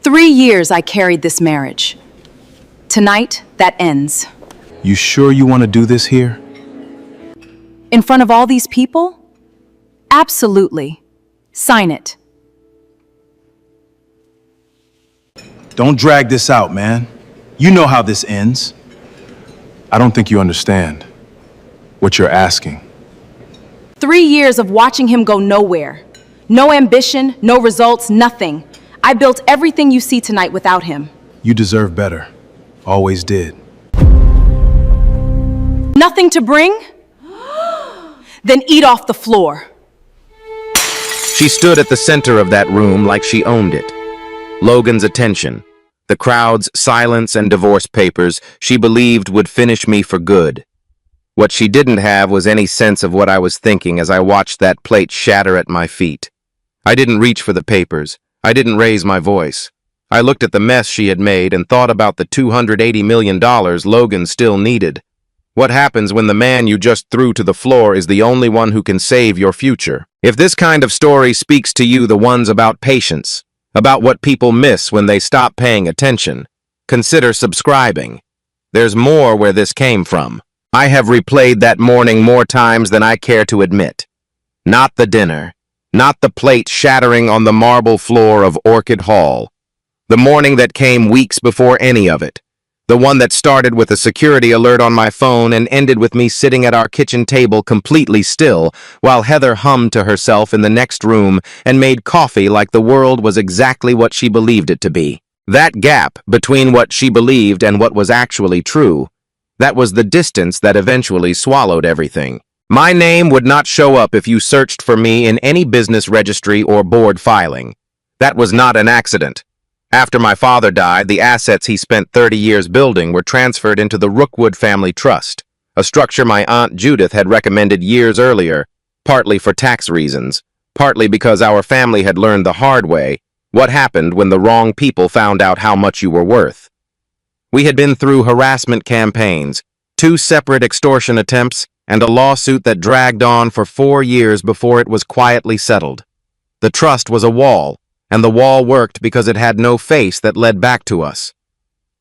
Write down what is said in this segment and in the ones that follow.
3 years I carried this marriage. Tonight, that ends. You sure you want to do this here? In front of all these people? Absolutely. Sign it. Don't drag this out, man. You know how this ends. I don't think you understand what you're asking. 3 years of watching him go nowhere. No ambition, no results, nothing. I built everything you see tonight without him. You deserve better. Always did. Nothing to bring? Then eat off the floor. She stood at the center of that room like she owned it. Logan's attention, the crowd's silence and divorce papers she believed would finish me for good. What she didn't have was any sense of what I was thinking as I watched that plate shatter at my feet. I didn't reach for the papers. I didn't raise my voice. I looked at the mess she had made and thought about the $280 million Logan still needed. What happens when the man you just threw to the floor is the only one who can save your future? If this kind of story speaks to you, the ones about patience, about what people miss when they stop paying attention, consider subscribing. There's more where this came from. I have replayed that morning more times than I care to admit. Not the dinner, not the plate shattering on the marble floor of Orchid Hall. The morning that came weeks before any of it. The one that started with a security alert on my phone and ended with me sitting at our kitchen table completely still, while Heather hummed to herself in the next room and made coffee like the world was exactly what she believed it to be. That gap between what she believed and what was actually true, that was the distance that eventually swallowed everything. My name would not show up if you searched for me in any business registry or board filing. That was not an accident. After my father died, the assets he spent 30 years building were transferred into the Rookwood Family Trust, a structure my Aunt Judith had recommended years earlier, partly for tax reasons, partly because our family had learned the hard way what happened when the wrong people found out how much you were worth. We had been through harassment campaigns, 2 separate extortion attempts, and a lawsuit that dragged on for 4 years before it was quietly settled. The trust was a wall, and the wall worked because it had no face that led back to us.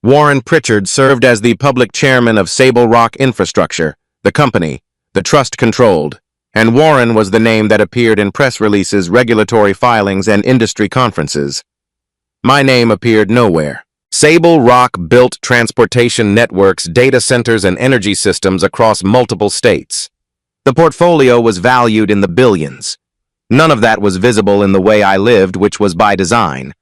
Warren Pritchard served as the public chairman of Sable Rock Infrastructure, the company the trust controlled, and Warren was the name that appeared in press releases, regulatory filings, and industry conferences. My name appeared nowhere. Sable Rock built transportation networks, data centers, and energy systems across multiple states. The portfolio was valued in the billions. None of that was visible in the way I lived, which was by design.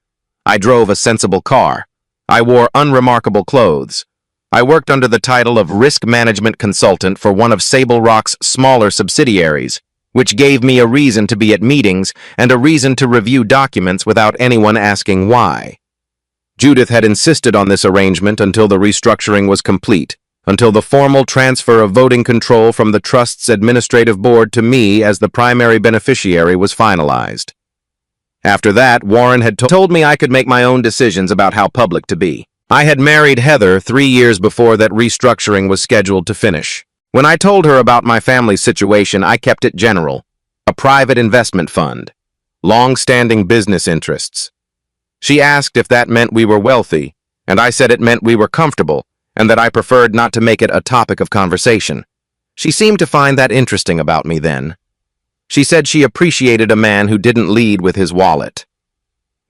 I drove a sensible car. I wore unremarkable clothes. I worked under the title of risk management consultant for one of Sable Rock's smaller subsidiaries, which gave me a reason to be at meetings and a reason to review documents without anyone asking why. Judith had insisted on this arrangement until the restructuring was complete, until the formal transfer of voting control from the trust's administrative board to me as the primary beneficiary was finalized. After that, Warren had told me I could make my own decisions about how public to be. I had married Heather 3 years before that restructuring was scheduled to finish. When I told her about my family's situation, I kept it general. A private investment fund. Long-standing business interests. She asked if that meant we were wealthy, and I said it meant we were comfortable, and that I preferred not to make it a topic of conversation. She seemed to find that interesting about me then. She said she appreciated a man who didn't lead with his wallet.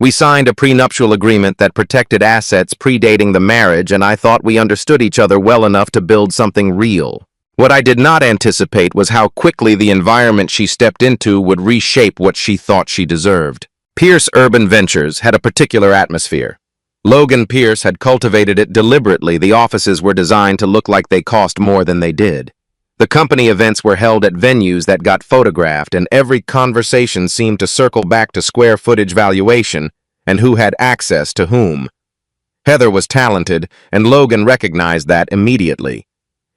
We signed a prenuptial agreement that protected assets predating the marriage, and I thought we understood each other well enough to build something real. What I did not anticipate was how quickly the environment she stepped into would reshape what she thought she deserved. Pierce Urban Ventures had a particular atmosphere. Logan Pierce had cultivated it deliberately. The offices were designed to look like they cost more than they did. The company events were held at venues that got photographed, and every conversation seemed to circle back to square footage valuation and who had access to whom. Heather was talented, and Logan recognized that immediately.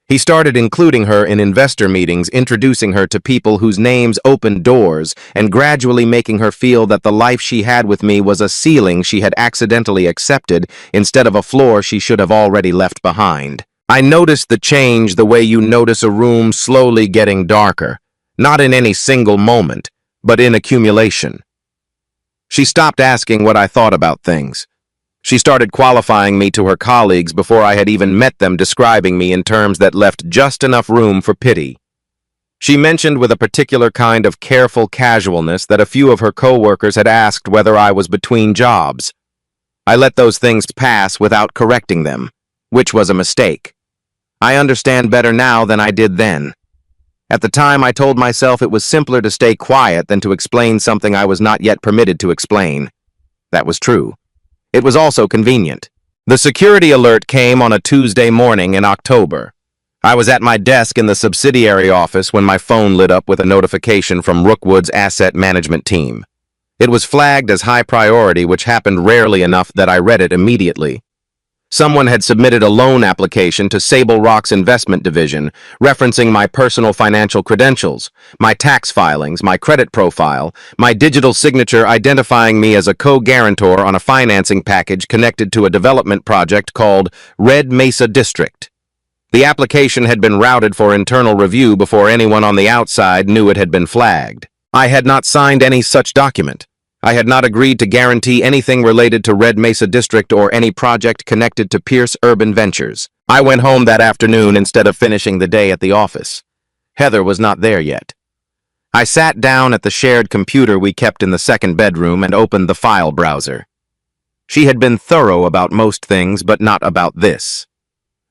He started including her in investor meetings, introducing her to people whose names opened doors, and gradually making her feel that the life she had with me was a ceiling she had accidentally accepted instead of a floor she should have already left behind. I noticed the change the way you notice a room slowly getting darker, not in any single moment, but in accumulation. She stopped asking what I thought about things. She started qualifying me to her colleagues before I had even met them, describing me in terms that left just enough room for pity. She mentioned with a particular kind of careful casualness that a few of her coworkers had asked whether I was between jobs. I let those things pass without correcting them, which was a mistake. I understand better now than I did then. At the time, I told myself it was simpler to stay quiet than to explain something I was not yet permitted to explain. That was true. It was also convenient. The security alert came on a Tuesday morning in October. I was at my desk in the subsidiary office when my phone lit up with a notification from Rookwood's asset management team. It was flagged as high priority, which happened rarely enough that I read it immediately. Someone had submitted a loan application to Sable Rock's investment division, referencing my personal financial credentials, my tax filings, my credit profile, my digital signature identifying me as a co-guarantor on a financing package connected to a development project called Red Mesa District. The application had been routed for internal review before anyone on the outside knew it had been flagged. I had not signed any such document. I had not agreed to guarantee anything related to Red Mesa District or any project connected to Pierce Urban Ventures. I went home that afternoon instead of finishing the day at the office. Heather was not there yet. I sat down at the shared computer we kept in the second bedroom and opened the file browser. She had been thorough about most things, but not about this.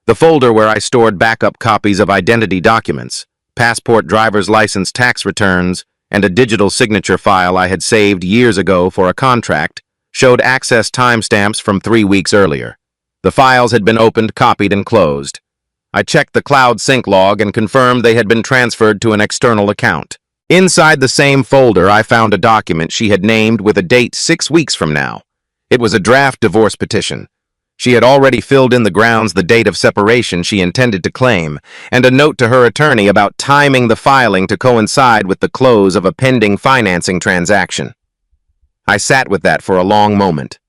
The folder where I stored backup copies of identity documents, passport, driver's license, tax returns, and a digital signature file I had saved years ago for a contract, showed access timestamps from 3 weeks earlier. The files had been opened, copied, and closed. I checked the cloud sync log and confirmed they had been transferred to an external account. Inside the same folder, I found a document she had named with a date 6 weeks from now. It was a draft divorce petition. She had already filled in the grounds the date of separation she intended to claim, and a note to her attorney about timing the filing to coincide with the close of a pending financing transaction. I sat with that for a long moment.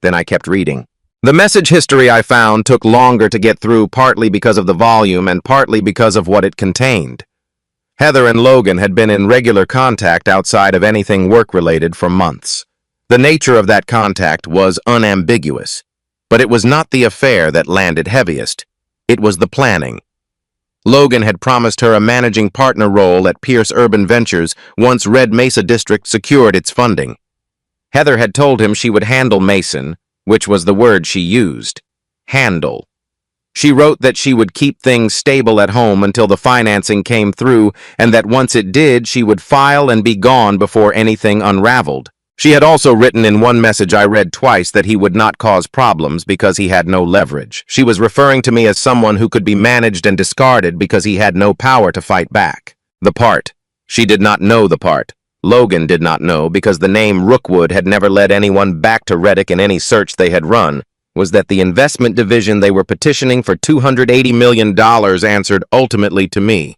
Then I kept reading. The message history I found took longer to get through, partly because of the volume and partly because of what it contained. Heather and Logan had been in regular contact outside of anything work-related for months. The nature of that contact was unambiguous. But it was not the affair that landed heaviest. It was the planning. Logan had promised her a managing partner role at Pierce Urban Ventures once Red Mesa District secured its funding. Heather had told him she would handle Mason, which was the word she used. Handle. She wrote that she would keep things stable at home until the financing came through, and that once it did, she would file and be gone before anything unraveled. She had also written in one message I read twice that he would not cause problems because he had no leverage. She was referring to me as someone who could be managed and discarded because he had no power to fight back. The part. She did not know the part. Logan did not know because the name Rookwood had never led anyone back to Reddick in any search they had run, was that the investment division they were petitioning for $280 million answered ultimately to me.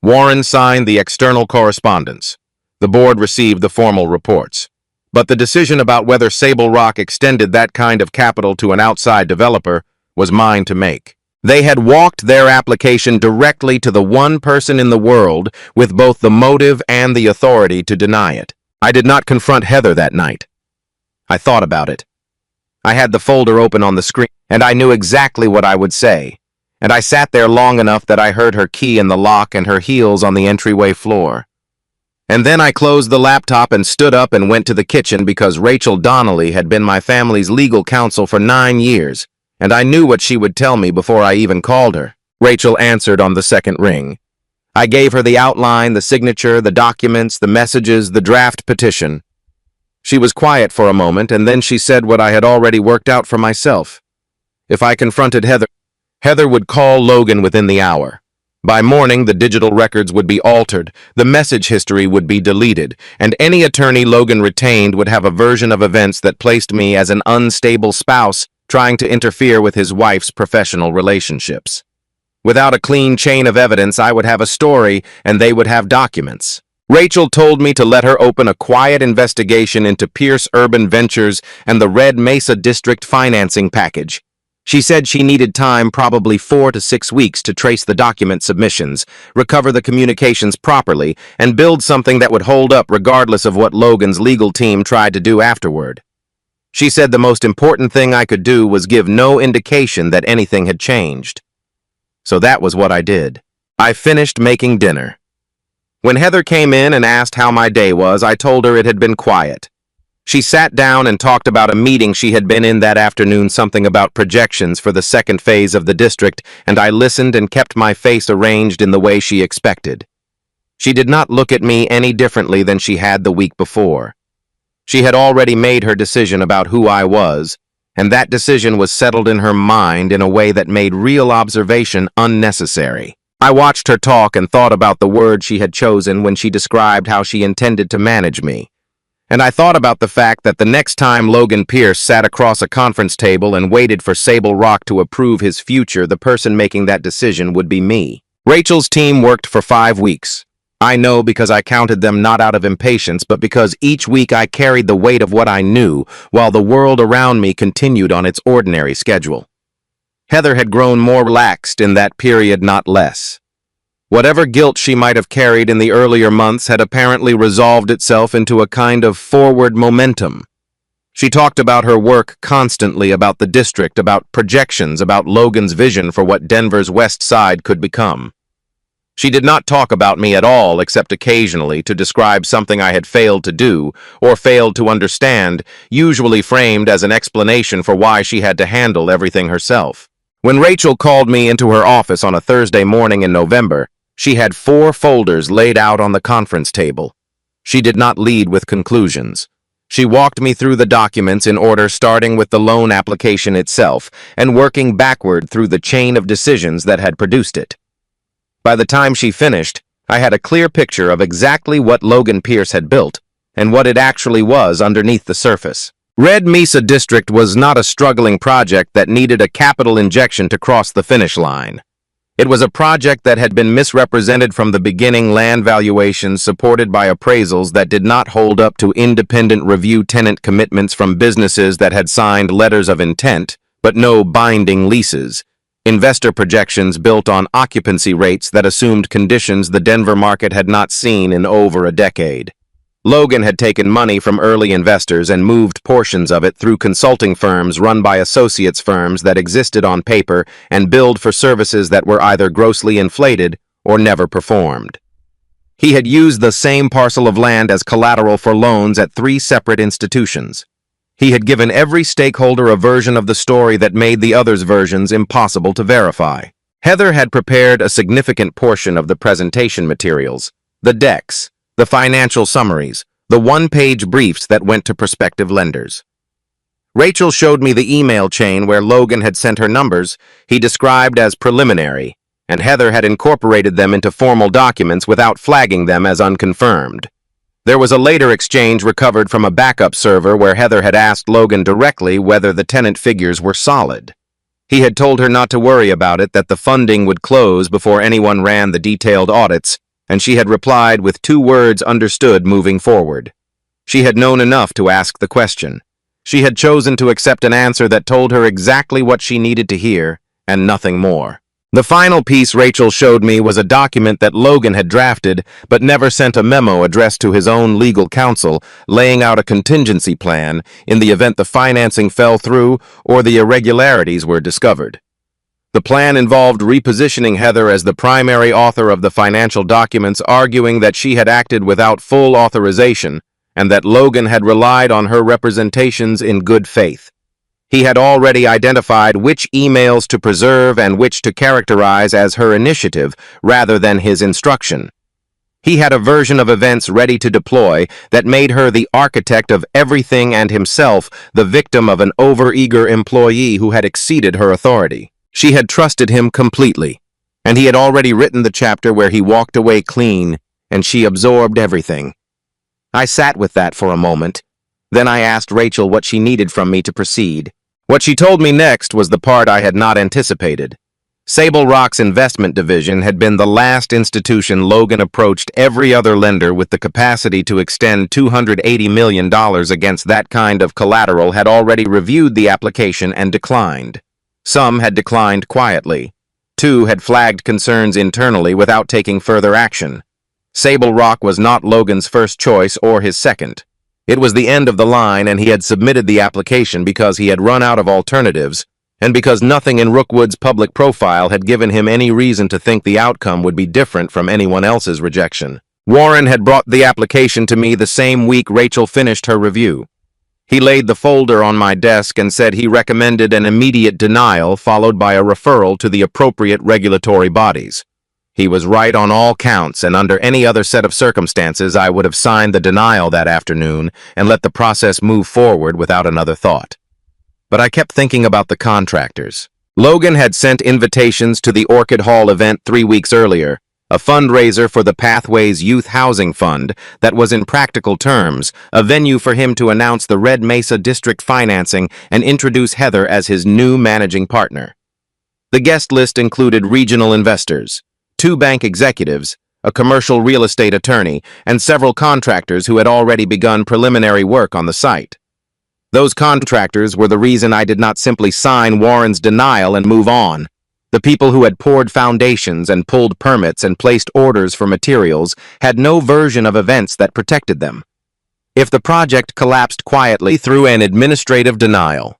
Warren signed the external correspondence. The board received the formal reports. But the decision about whether Sable Rock extended that kind of capital to an outside developer was mine to make. They had walked their application directly to the one person in the world with both the motive and the authority to deny it. I did not confront Heather that night. I thought about it. I had the folder open on the screen, and I knew exactly what I would say. And I sat there long enough that I heard her key in the lock and her heels on the entryway floor. And then I closed the laptop and stood up and went to the kitchen because Rachel Donnelly had been my family's legal counsel for 9 years, and I knew what she would tell me before I even called her. Rachel answered on the second ring. I gave her the outline, the signature, the documents, the messages, the draft petition. She was quiet for a moment, and then she said what I had already worked out for myself. If I confronted Heather, Heather would call Logan within the hour. By morning, the digital records would be altered, the message history would be deleted, and any attorney Logan retained would have a version of events that placed me as an unstable spouse trying to interfere with his wife's professional relationships. Without a clean chain of evidence, I would have a story, and they would have documents. Rachel told me to let her open a quiet investigation into Pierce Urban Ventures and the Red Mesa District financing package. She said she needed time, probably 4 to 6 weeks, to trace the document submissions, recover the communications properly, and build something that would hold up regardless of what Logan's legal team tried to do afterward. She said the most important thing I could do was give no indication that anything had changed. So that was what I did. I finished making dinner. When Heather came in and asked how my day was, I told her it had been quiet. She sat down and talked about a meeting she had been in that afternoon, something about projections for the second phase of the district, and I listened and kept my face arranged in the way she expected. She did not look at me any differently than she had the week before. She had already made her decision about who I was, and that decision was settled in her mind in a way that made real observation unnecessary. I watched her talk and thought about the word she had chosen when she described how she intended to manage me. And I thought about the fact that the next time Logan Pierce sat across a conference table and waited for Sable Rock to approve his future, the person making that decision would be me. Rachel's team worked for 5 weeks. I know because I counted them not out of impatience, but because each week I carried the weight of what I knew, while the world around me continued on its ordinary schedule. Heather had grown more relaxed in that period, not less. Whatever guilt she might have carried in the earlier months had apparently resolved itself into a kind of forward momentum. She talked about her work constantly, about the district, about projections, about Logan's vision for what Denver's West Side could become. She did not talk about me at all, except occasionally to describe something I had failed to do or failed to understand, usually framed as an explanation for why she had to handle everything herself. When Rachel called me into her office on a Thursday morning in November, she had 4 folders laid out on the conference table. She did not lead with conclusions. She walked me through the documents in order, starting with the loan application itself and working backward through the chain of decisions that had produced it. By the time she finished, I had a clear picture of exactly what Logan Pierce had built and what it actually was underneath the surface. Red Mesa District was not a struggling project that needed a capital injection to cross the finish line. It was a project that had been misrepresented from the beginning, land valuations supported by appraisals that did not hold up to independent review, tenant commitments from businesses that had signed letters of intent, but no binding leases, investor projections built on occupancy rates that assumed conditions the Denver market had not seen in over a decade. Logan had taken money from early investors and moved portions of it through consulting firms run by associates firms that existed on paper and billed for services that were either grossly inflated or never performed. He had used the same parcel of land as collateral for loans at 3 separate institutions. He had given every stakeholder a version of the story that made the others' versions impossible to verify. Heather had prepared a significant portion of the presentation materials, the decks, the financial summaries, the one-page briefs that went to prospective lenders. Rachel showed me the email chain where Logan had sent her numbers he described as preliminary, and Heather had incorporated them into formal documents without flagging them as unconfirmed. There was a later exchange recovered from a backup server where Heather had asked Logan directly whether the tenant figures were solid. He had told her not to worry about it, that the funding would close before anyone ran the detailed audits, and she had replied with 2 words understood moving forward. She had known enough to ask the question. She had chosen to accept an answer that told her exactly what she needed to hear, and nothing more. The final piece Rachel showed me was a document that Logan had drafted, but never sent a memo addressed to his own legal counsel, laying out a contingency plan in the event the financing fell through or the irregularities were discovered. The plan involved repositioning Heather as the primary author of the financial documents, arguing that she had acted without full authorization and that Logan had relied on her representations in good faith. He had already identified which emails to preserve and which to characterize as her initiative rather than his instruction. He had a version of events ready to deploy that made her the architect of everything and himself the victim of an overeager employee who had exceeded her authority. She had trusted him completely, and he had already written the chapter where he walked away clean, and she absorbed everything. I sat with that for a moment. Then I asked Rachel what she needed from me to proceed. What she told me next was the part I had not anticipated. Sable Rock's investment division had been the last institution Logan approached. Every other lender with the capacity to extend $280 million against that kind of collateral had already reviewed the application and declined. Some had declined quietly. 2 had flagged concerns internally without taking further action. Sable Rock was not Logan's first choice or his second. It was the end of the line, and he had submitted the application because he had run out of alternatives, and because nothing in Rookwood's public profile had given him any reason to think the outcome would be different from anyone else's rejection. Warren had brought the application to me the same week Rachel finished her review. He laid the folder on my desk and said he recommended an immediate denial followed by a referral to the appropriate regulatory bodies. He was right on all counts, and under any other set of circumstances, I would have signed the denial that afternoon and let the process move forward without another thought. But I kept thinking about the contractors. Logan had sent invitations to the Orchid Hall event 3 weeks earlier, a fundraiser for the Pathways Youth Housing Fund that was, in practical terms, a venue for him to announce the Red Mesa District financing and introduce Heather as his new managing partner. The guest list included regional investors, 2 bank executives, a commercial real estate attorney, and several contractors who had already begun preliminary work on the site. Those contractors were the reason I did not simply sign Warren's denial and move on. The people who had poured foundations and pulled permits and placed orders for materials had no version of events that protected them. If the project collapsed quietly through an administrative denial,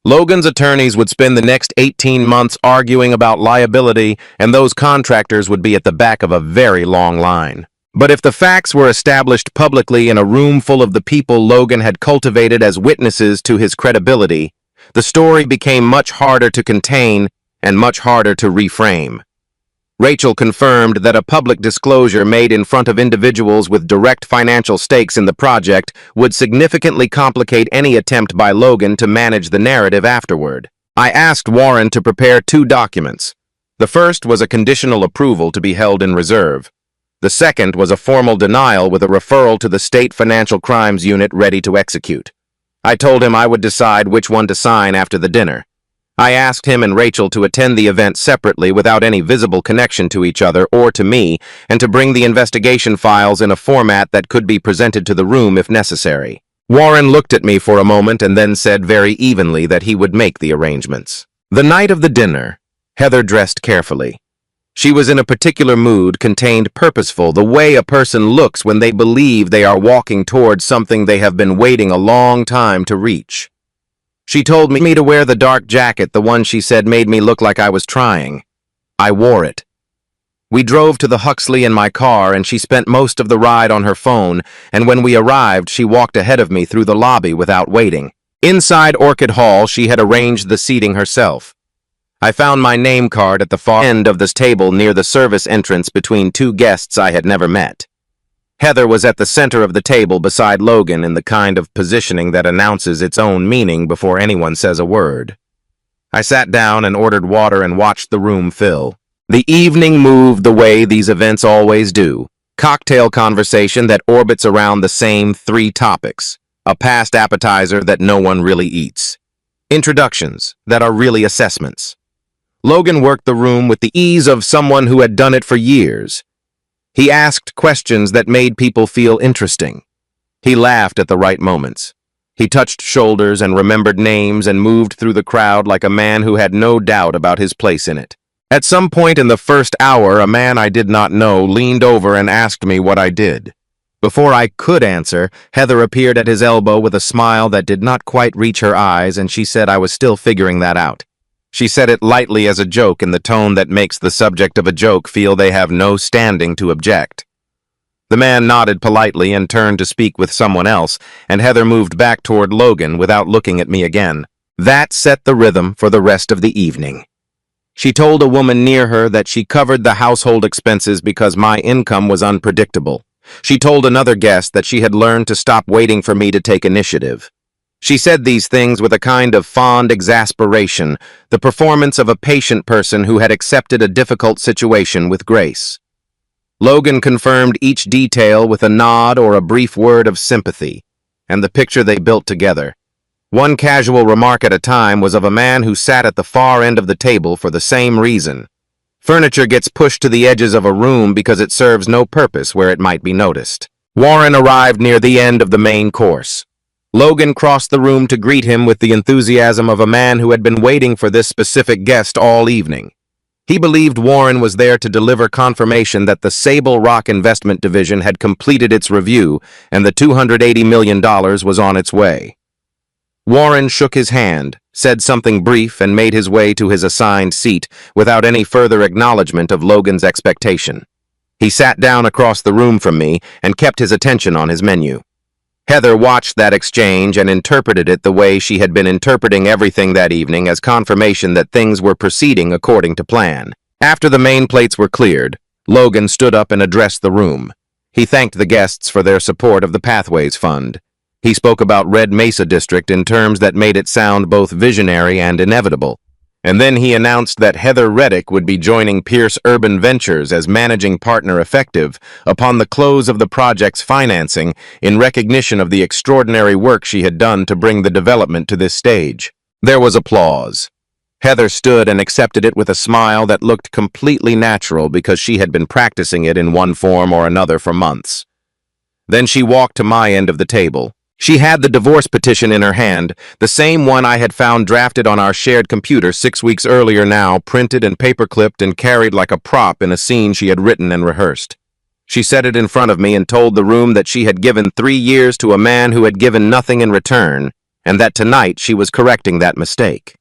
Logan's attorneys would spend the next 18 months arguing about liability, and those contractors would be at the back of a very long line. But if the facts were established publicly in a room full of the people Logan had cultivated as witnesses to his credibility, the story became much harder to contain and much harder to reframe. Rachel confirmed that a public disclosure made in front of individuals with direct financial stakes in the project would significantly complicate any attempt by Logan to manage the narrative afterward. I asked Warren to prepare 2 documents. The first was a conditional approval to be held in reserve. The second was a formal denial with a referral to the State Financial Crimes Unit ready to execute. I told him I would decide which one to sign after the dinner. I asked him and Rachel to attend the event separately without any visible connection to each other or to me, and to bring the investigation files in a format that could be presented to the room if necessary. Warren looked at me for a moment and then said very evenly that he would make the arrangements. The night of the dinner, Heather dressed carefully. She was in a particular mood, contained, purposeful, the way a person looks when they believe they are walking towards something they have been waiting a long time to reach. She told me to wear the dark jacket, the one she said made me look like I was trying. I wore it. We drove to the Huxley in my car, and she spent most of the ride on her phone, and when we arrived, she walked ahead of me through the lobby without waiting. Inside Orchid Hall, she had arranged the seating herself. I found my name card at the far end of this table near the service entrance between 2 guests I had never met. Heather was at the center of the table beside Logan in the kind of positioning that announces its own meaning before anyone says a word. I sat down and ordered water and watched the room fill. The evening moved the way these events always do. Cocktail conversation that orbits around the same 3 topics. A past appetizer that no one really eats. Introductions that are really assessments. Logan worked the room with the ease of someone who had done it for years. He asked questions that made people feel interesting. He laughed at the right moments. He touched shoulders and remembered names and moved through the crowd like a man who had no doubt about his place in it. At some point in the first hour, a man I did not know leaned over and asked me what I did. Before I could answer, Heather appeared at his elbow with a smile that did not quite reach her eyes, and she said I was still figuring that out. She said it lightly as a joke in the tone that makes the subject of a joke feel they have no standing to object. The man nodded politely and turned to speak with someone else, and Heather moved back toward Logan without looking at me again. That set the rhythm for the rest of the evening. She told a woman near her that she covered the household expenses because my income was unpredictable. She told another guest that she had learned to stop waiting for me to take initiative. She said these things with a kind of fond exasperation, the performance of a patient person who had accepted a difficult situation with grace. Logan confirmed each detail with a nod or a brief word of sympathy, and the picture they built together. One casual remark at a time was of a man who sat at the far end of the table for the same reason. Furniture gets pushed to the edges of a room because it serves no purpose where it might be noticed. Warren arrived near the end of the main course. Logan crossed the room to greet him with the enthusiasm of a man who had been waiting for this specific guest all evening. He believed Warren was there to deliver confirmation that the Sable Rock Investment Division had completed its review and the $280 million was on its way. Warren shook his hand, said something brief, and made his way to his assigned seat without any further acknowledgement of Logan's expectation. He sat down across the room from me and kept his attention on his menu. Heather watched that exchange and interpreted it the way she had been interpreting everything that evening as confirmation that things were proceeding according to plan. After the main plates were cleared, Logan stood up and addressed the room. He thanked the guests for their support of the Pathways Fund. He spoke about Red Mesa District in terms that made it sound both visionary and inevitable. And then he announced that Heather Reddick would be joining Pierce Urban Ventures as managing partner effective upon the close of the project's financing in recognition of the extraordinary work she had done to bring the development to this stage. There was applause. Heather stood and accepted it with a smile that looked completely natural because she had been practicing it in one form or another for months. Then she walked to my end of the table. She had the divorce petition in her hand, the same one I had found drafted on our shared computer 6 weeks earlier now, printed and paper-clipped and carried like a prop in a scene she had written and rehearsed. She set it in front of me and told the room that she had given 3 years to a man who had given nothing in return, and that tonight she was correcting that mistake.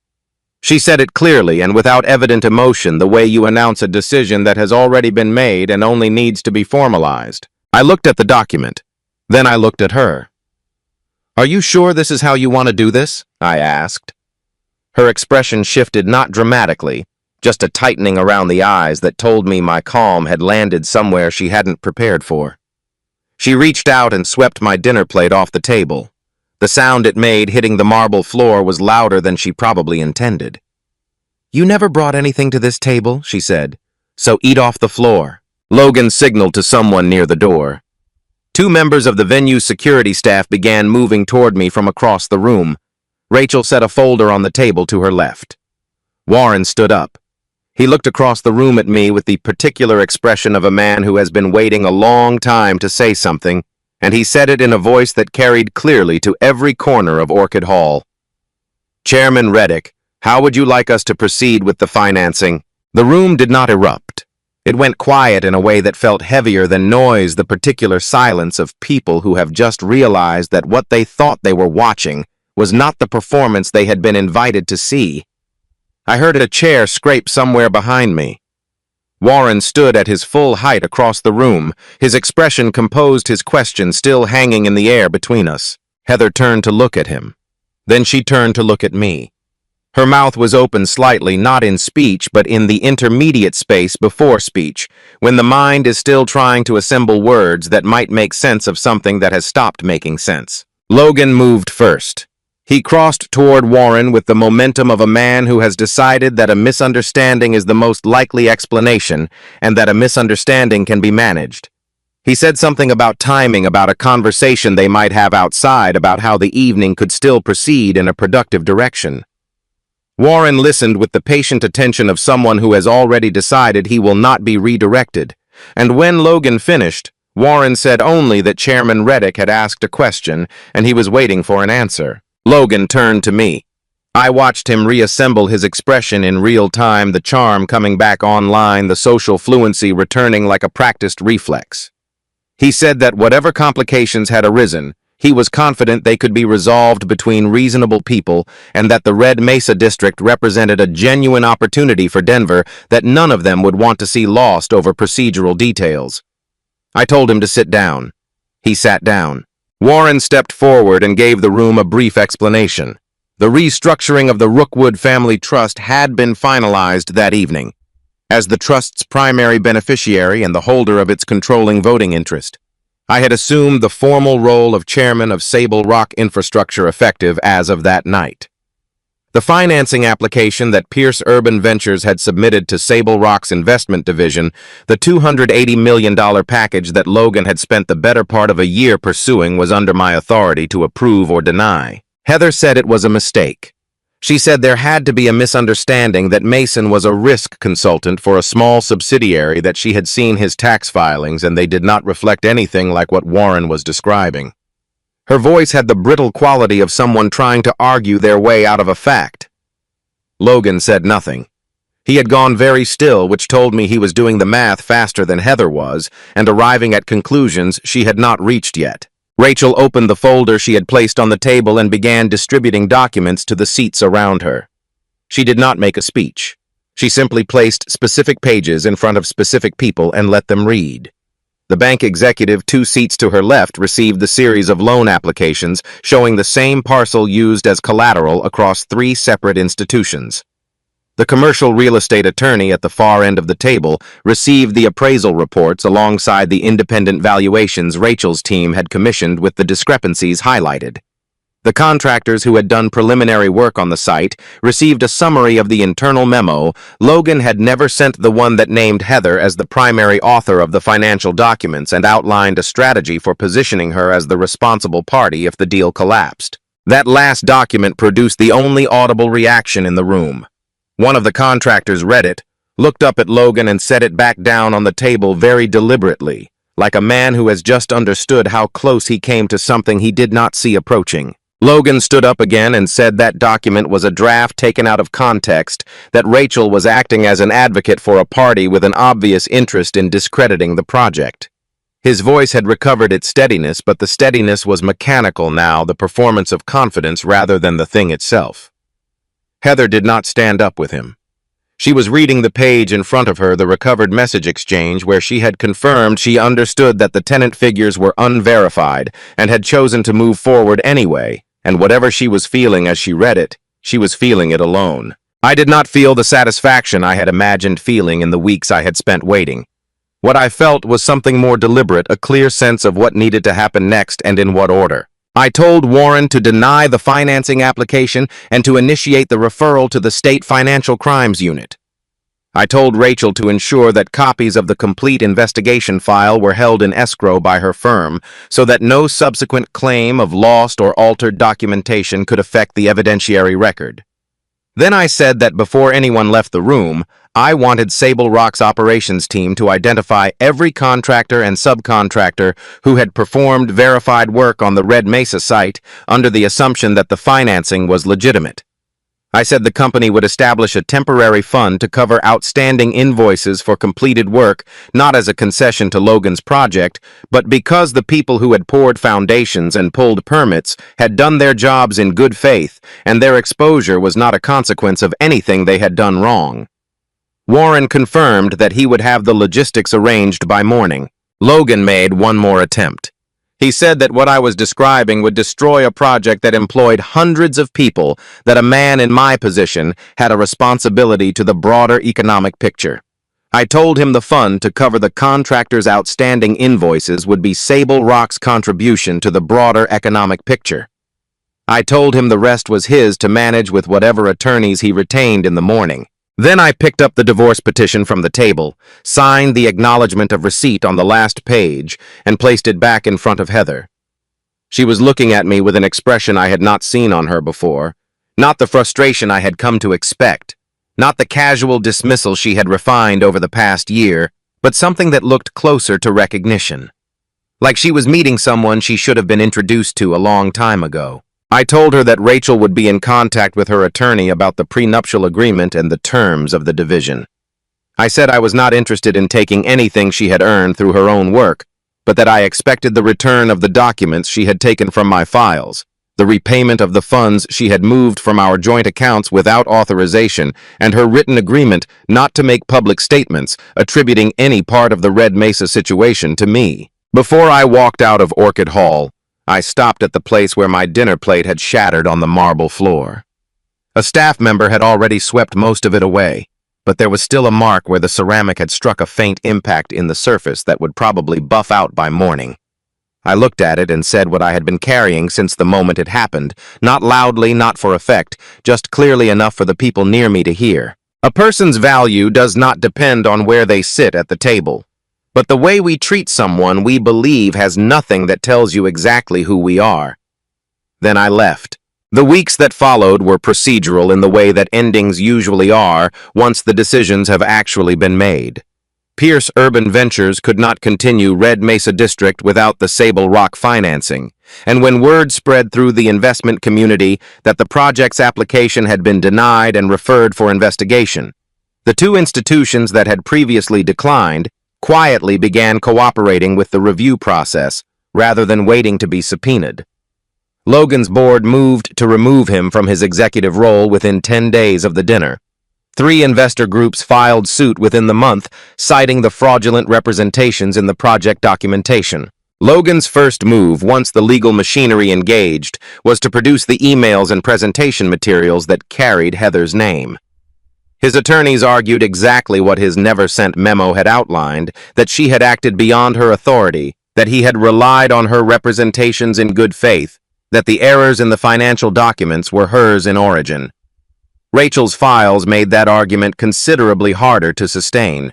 She said it clearly and without evident emotion, the way you announce a decision that has already been made and only needs to be formalized. I looked at the document. Then I looked at her. "Are you sure this is how you want to do this?" I asked. Her expression shifted not dramatically, just a tightening around the eyes that told me my calm had landed somewhere she hadn't prepared for. She reached out and swept my dinner plate off the table. The sound it made hitting the marble floor was louder than she probably intended. "You never brought anything to this table," she said, "so eat off the floor." Logan signaled to someone near the door. 2 members of the venue's security staff began moving toward me from across the room. Rachel set a folder on the table to her left. Warren stood up. He looked across the room at me with the particular expression of a man who has been waiting a long time to say something, and he said it in a voice that carried clearly to every corner of Orchid Hall. "Chairman Reddick, how would you like us to proceed with the financing?" The room did not erupt. It went quiet in a way that felt heavier than noise, the particular silence of people who have just realized that what they thought they were watching was not the performance they had been invited to see. I heard a chair scrape somewhere behind me. Warren stood at his full height across the room, his expression composed, his question still hanging in the air between us. Heather turned to look at him. Then she turned to look at me. Her mouth was open slightly, not in speech, but in the intermediate space before speech, when the mind is still trying to assemble words that might make sense of something that has stopped making sense. Logan moved first. He crossed toward Warren with the momentum of a man who has decided that a misunderstanding is the most likely explanation and that a misunderstanding can be managed. He said something about timing, about a conversation they might have outside, about how the evening could still proceed in a productive direction. Warren listened with the patient attention of someone who has already decided he will not be redirected, and when Logan finished, Warren said only that Chairman Reddick had asked a question and he was waiting for an answer. Logan turned to me. I watched him reassemble his expression in real time, the charm coming back online, the social fluency returning like a practiced reflex. He said that whatever complications had arisen, he was confident they could be resolved between reasonable people and that the Red Mesa District represented a genuine opportunity for Denver that none of them would want to see lost over procedural details. I told him to sit down. He sat down. Warren stepped forward and gave the room a brief explanation. The restructuring of the Rookwood Family Trust had been finalized that evening, as the trust's primary beneficiary and the holder of its controlling voting interest. I had assumed the formal role of chairman of Sable Rock Infrastructure effective as of that night. The financing application that Pierce Urban Ventures had submitted to Sable Rock's investment division, the $280 million package that Logan had spent the better part of a year pursuing, was under my authority to approve or deny. Heather said it was a mistake. She said there had to be a misunderstanding that Mason was a risk consultant for a small subsidiary, that she had seen his tax filings and they did not reflect anything like what Warren was describing. Her voice had the brittle quality of someone trying to argue their way out of a fact. Logan said nothing. He had gone very still, which told me he was doing the math faster than Heather was, and arriving at conclusions she had not reached yet. Rachel opened the folder she had placed on the table and began distributing documents to the seats around her. She did not make a speech. She simply placed specific pages in front of specific people and let them read. The bank executive 2 seats to her left received the series of loan applications showing the same parcel used as collateral across 3 separate institutions. The commercial real estate attorney at the far end of the table received the appraisal reports alongside the independent valuations Rachel's team had commissioned with the discrepancies highlighted. The contractors who had done preliminary work on the site received a summary of the internal memo. Logan had never sent the one that named Heather as the primary author of the financial documents and outlined a strategy for positioning her as the responsible party if the deal collapsed. That last document produced the only audible reaction in the room. One of the contractors read it, looked up at Logan and set it back down on the table very deliberately, like a man who has just understood how close he came to something he did not see approaching. Logan stood up again and said that document was a draft taken out of context, that Rachel was acting as an advocate for a party with an obvious interest in discrediting the project. His voice had recovered its steadiness, but the steadiness was mechanical now, the performance of confidence rather than the thing itself. Heather did not stand up with him. She was reading the page in front of her, the recovered message exchange, where she had confirmed she understood that the tenant figures were unverified and had chosen to move forward anyway, and whatever she was feeling as she read it, she was feeling it alone. I did not feel the satisfaction I had imagined feeling in the weeks I had spent waiting. What I felt was something more deliberate, a clear sense of what needed to happen next and in what order. I told Warren to deny the financing application and to initiate the referral to the State Financial Crimes Unit. I told Rachel to ensure that copies of the complete investigation file were held in escrow by her firm so that no subsequent claim of lost or altered documentation could affect the evidentiary record. Then I said that before anyone left the room, I wanted Sable Rock's operations team to identify every contractor and subcontractor who had performed verified work on the Red Mesa site under the assumption that the financing was legitimate. I said the company would establish a temporary fund to cover outstanding invoices for completed work, not as a concession to Logan's project, but because the people who had poured foundations and pulled permits had done their jobs in good faith, and their exposure was not a consequence of anything they had done wrong. Warren confirmed that he would have the logistics arranged by morning. Logan made one more attempt. He said that what I was describing would destroy a project that employed hundreds of people, that a man in my position had a responsibility to the broader economic picture. I told him the fund to cover the contractor's outstanding invoices would be Sable Rock's contribution to the broader economic picture. I told him the rest was his to manage with whatever attorneys he retained in the morning. Then I picked up the divorce petition from the table, signed the acknowledgement of receipt on the last page, and placed it back in front of Heather. She was looking at me with an expression I had not seen on her before, not the frustration I had come to expect, not the casual dismissal she had refined over the past year, but something that looked closer to recognition. Like she was meeting someone she should have been introduced to a long time ago. I told her that Rachel would be in contact with her attorney about the prenuptial agreement and the terms of the division. I said I was not interested in taking anything she had earned through her own work, but that I expected the return of the documents she had taken from my files, the repayment of the funds she had moved from our joint accounts without authorization, and her written agreement not to make public statements attributing any part of the Red Mesa situation to me. Before I walked out of Orchid Hall, I stopped at the place where my dinner plate had shattered on the marble floor. A staff member had already swept most of it away, but there was still a mark where the ceramic had struck a faint impact in the surface that would probably buff out by morning. I looked at it and said what I had been carrying since the moment it happened, not loudly, not for effect, just clearly enough for the people near me to hear. A person's value does not depend on where they sit at the table. But the way we treat someone we believe has nothing that tells you exactly who we are. Then I left. The weeks that followed were procedural in the way that endings usually are once the decisions have actually been made. Pierce Urban Ventures could not continue Red Mesa District without the Sable Rock financing, and when word spread through the investment community that the project's application had been denied and referred for investigation, The two institutions that had previously declined quietly began cooperating with the review process rather than waiting to be subpoenaed. Logan's board moved to remove him from his executive role within 10 days of the dinner. 3 investor groups filed suit within the month, citing the fraudulent representations in the project documentation. Logan's first move, once the legal machinery engaged, was to produce the emails and presentation materials that carried Heather's name. His attorneys argued exactly what his never-sent memo had outlined, that she had acted beyond her authority, that he had relied on her representations in good faith, that the errors in the financial documents were hers in origin. Rachel's files made that argument considerably harder to sustain.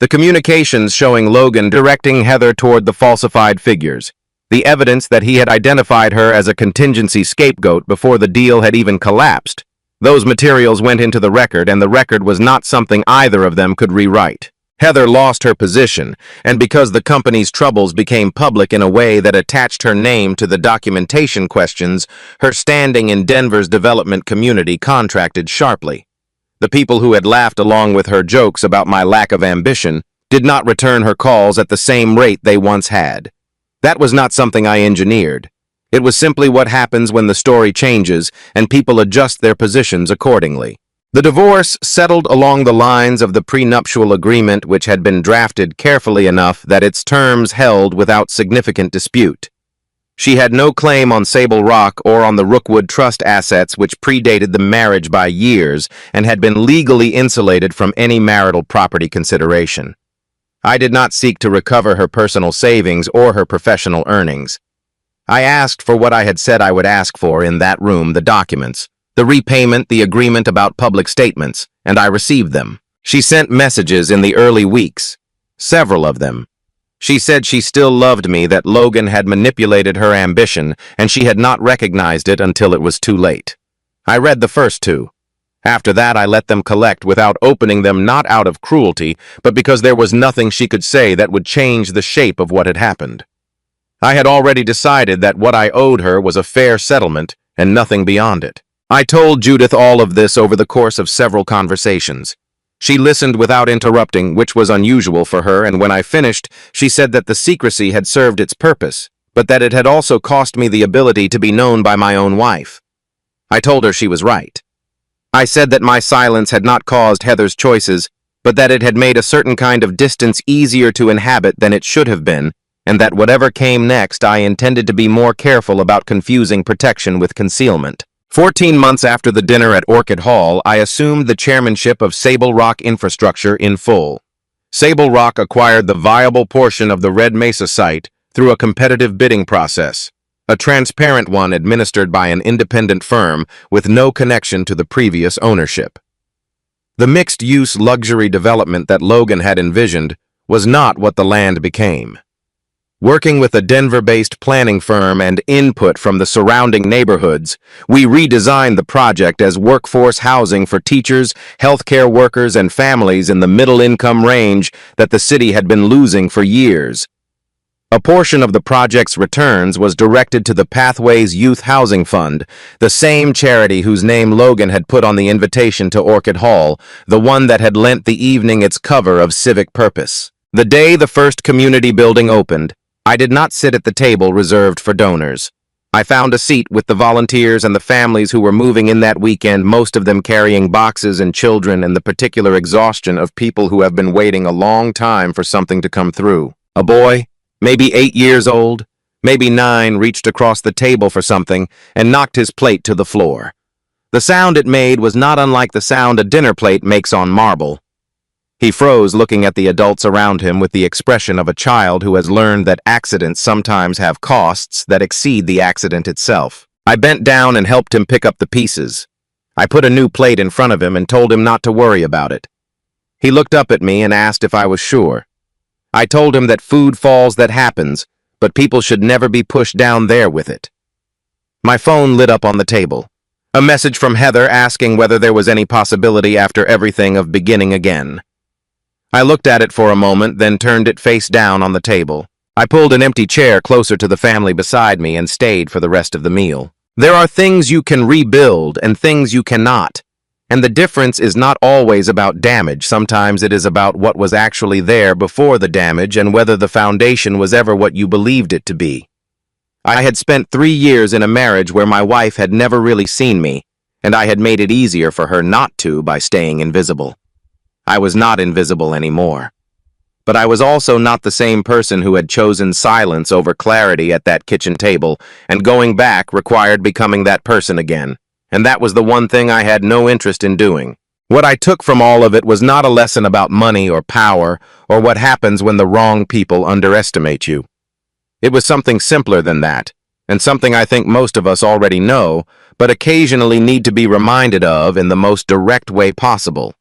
The communications showing Logan directing Heather toward the falsified figures, the evidence that he had identified her as a contingency scapegoat before the deal had even collapsed, those materials went into the record, and the record was not something either of them could rewrite. Heather lost her position, and because the company's troubles became public in a way that attached her name to the documentation questions, her standing in Denver's development community contracted sharply. The people who had laughed along with her jokes about my lack of ambition did not return her calls at the same rate they once had. That was not something I engineered. It was simply what happens when the story changes and people adjust their positions accordingly. The divorce settled along the lines of the prenuptial agreement, which had been drafted carefully enough that its terms held without significant dispute. She had no claim on Sable Rock or on the Rookwood Trust assets, which predated the marriage by years and had been legally insulated from any marital property consideration. I did not seek to recover her personal savings or her professional earnings. I asked for what I had said I would ask for in that room, the documents, the repayment, the agreement about public statements, and I received them. She sent messages in the early weeks, several of them. She said she still loved me, that Logan had manipulated her ambition, and she had not recognized it until it was too late. I read the first 2. After that, I let them collect without opening them, not out of cruelty, but because there was nothing she could say that would change the shape of what had happened. I had already decided that what I owed her was a fair settlement and nothing beyond it. I told Judith all of this over the course of several conversations. She listened without interrupting, which was unusual for her, and when I finished, she said that the secrecy had served its purpose, but that it had also cost me the ability to be known by my own wife. I told her she was right. I said that my silence had not caused Heather's choices, but that it had made a certain kind of distance easier to inhabit than it should have been, and that whatever came next, I intended to be more careful about confusing protection with concealment. 14 months after the dinner at Orchid Hall, I assumed the chairmanship of Sable Rock Infrastructure in full. Sable Rock acquired the viable portion of the Red Mesa site through a competitive bidding process, a transparent one administered by an independent firm with no connection to the previous ownership. The mixed-use luxury development that Logan had envisioned was not what the land became. Working with a Denver-based planning firm and input from the surrounding neighborhoods, we redesigned the project as workforce housing for teachers, healthcare workers, and families in the middle-income range that the city had been losing for years. A portion of the project's returns was directed to the Pathways Youth Housing Fund, the same charity whose name Logan had put on the invitation to Orchid Hall, the one that had lent the evening its cover of civic purpose. The day the first community building opened, I did not sit at the table reserved for donors. I found a seat with the volunteers and the families who were moving in that weekend, most of them carrying boxes and children, and the particular exhaustion of people who have been waiting a long time for something to come through. A boy, maybe 8 years old, maybe 9, reached across the table for something and knocked his plate to the floor. The sound it made was not unlike the sound a dinner plate makes on marble. He froze, looking at the adults around him with the expression of a child who has learned that accidents sometimes have costs that exceed the accident itself. I bent down and helped him pick up the pieces. I put a new plate in front of him and told him not to worry about it. He looked up at me and asked if I was sure. I told him that food falls, that happens, but people should never be pushed down there with it. My phone lit up on the table. A message from Heather asking whether there was any possibility after everything of beginning again. I looked at it for a moment, then turned it face down on the table. I pulled an empty chair closer to the family beside me and stayed for the rest of the meal. There are things you can rebuild and things you cannot, And the difference is not always about damage. Sometimes it is about what was actually there before the damage and whether the foundation was ever what you believed it to be. I had spent 3 years in a marriage where my wife had never really seen me, and I had made it easier for her not to by staying invisible. I was not invisible anymore. But I was also not the same person who had chosen silence over clarity at that kitchen table, and going back required becoming that person again. And that was the one thing I had no interest in doing. What I took from all of it was not a lesson about money or power or what happens when the wrong people underestimate you. It was something simpler than that, and something I think most of us already know, but occasionally need to be reminded of in the most direct way possible.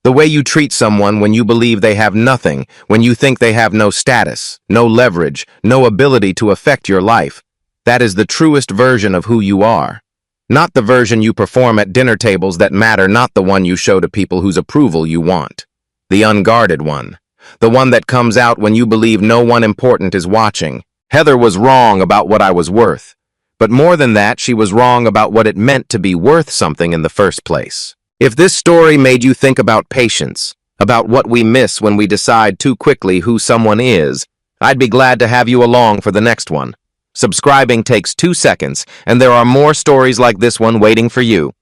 The way you treat someone when you believe they have nothing, when you think they have no status, no leverage, no ability to affect your life, that is the truest version of who you are. Not the version you perform at dinner tables that matter, not the one you show to people whose approval you want. The unguarded one. The one that comes out when you believe no one important is watching. Heather was wrong about what I was worth. But more than that, she was wrong about what it meant to be worth something in the first place. If this story made you think about patience, about what we miss when we decide too quickly who someone is, I'd be glad to have you along for the next one. Subscribing takes 2 seconds, and there are more stories like this one waiting for you.